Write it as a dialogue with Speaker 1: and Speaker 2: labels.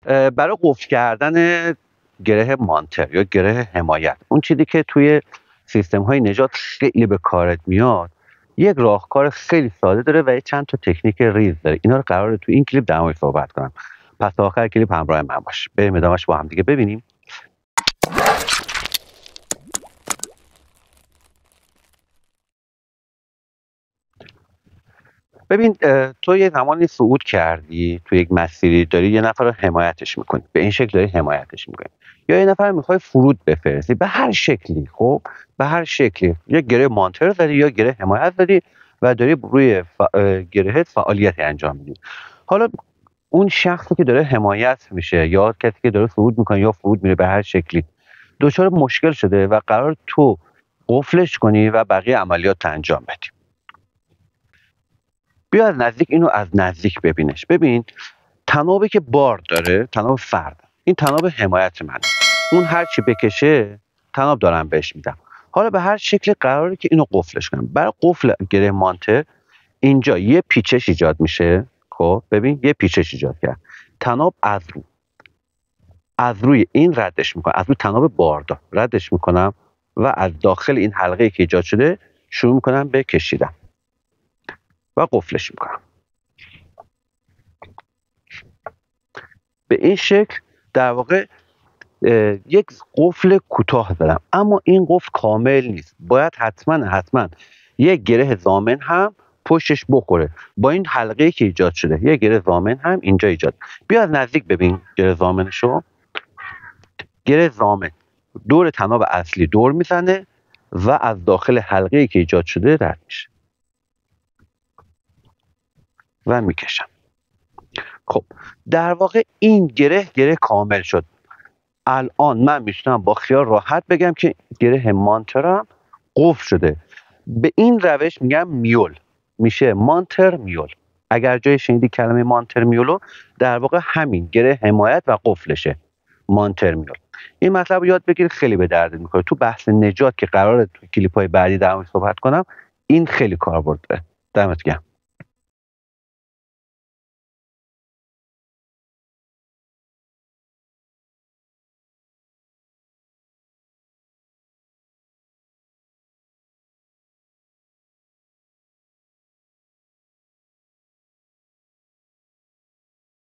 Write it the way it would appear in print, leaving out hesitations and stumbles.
Speaker 1: برای قفل کردن گره مانتر یا گره حمایت، اون چیزی که توی سیستم های نجات خیلی به کارت میاد، یک راهکار خیلی ساده داره و چند تا تکنیک ریز داره. اینا رو قراره تو این کلیپ در موردش صحبت کنم. پس تا آخر کلیپ همراه من باش. بریم ادامهش با هم دیگه ببینیم. ببین، تو یه زمانی صعود کردی تو یک مسیری، داری یه نفر رو حمایتش میکنی، به این شکل داری حمایتش میکنی، یا یه نفر میخوای فرود بفرستی، به هر شکلی، خب به هر شکلی، یا گره مانتر زدی یا گره حمایت زدی و داری روی گرهت فعالیتی انجام میدی. حالا اون شخصی که داره حمایت میشه یا کسی که داره صعود میکنه یا فرود میره، به هر شکلی دچار مشکل شده و قرار تو قفلش کنی و بقیه عملیات انجام بدی. بیا از نزدیک اینو از نزدیک ببینش. ببین تنابی که بار داره، تناب فرد، این تناب حمایت منه. اون هر چی بکشه تناب دارم بهش میدم. حالا به هر شکلی قراره که اینو قفلش کنم. برای قفل گره مانتر اینجا یه پیچش ایجاد میشه. خب ببین یه پیچش ایجاد کرد. تناب از روی این ردش میکنم، از روی تناب باردار ردش میکنم و از داخل این حلقه که ایجاد شده شروع میکنم به کشیدن و قفلش میکنم. به این شکل در واقع یک قفل کوتاه دارم، اما این قفل کامل نیست. باید حتما یک گره ضامن هم پشتش بخوره. با این حلقه‌ای که ایجاد شده یک گره ضامن هم اینجا ایجاد. بیا از نزدیک ببین گره ضامنشو. گره ضامن دور تناب اصلی دور میزنه و از داخل حلقه‌ای که ایجاد شده رد میشه و میکشم. خب در واقع این گره کامل شد. الان من میتونم با خیال راحت بگم که گره مانترم قفل شده. به این روش میگم میول، میشه مانتر میول. اگر جای شنیدی کلمه مانتر میولو، در واقع همین گره حمایت و قفلشه، مانتر میول. این مطلب رو یاد بگیر، خیلی به دردت میخوره. تو بحث نجات که قراره تو کلیپ‌های بعدی در موردش صحبت کنم، این خیلی کاربرد داره. دمت گرم.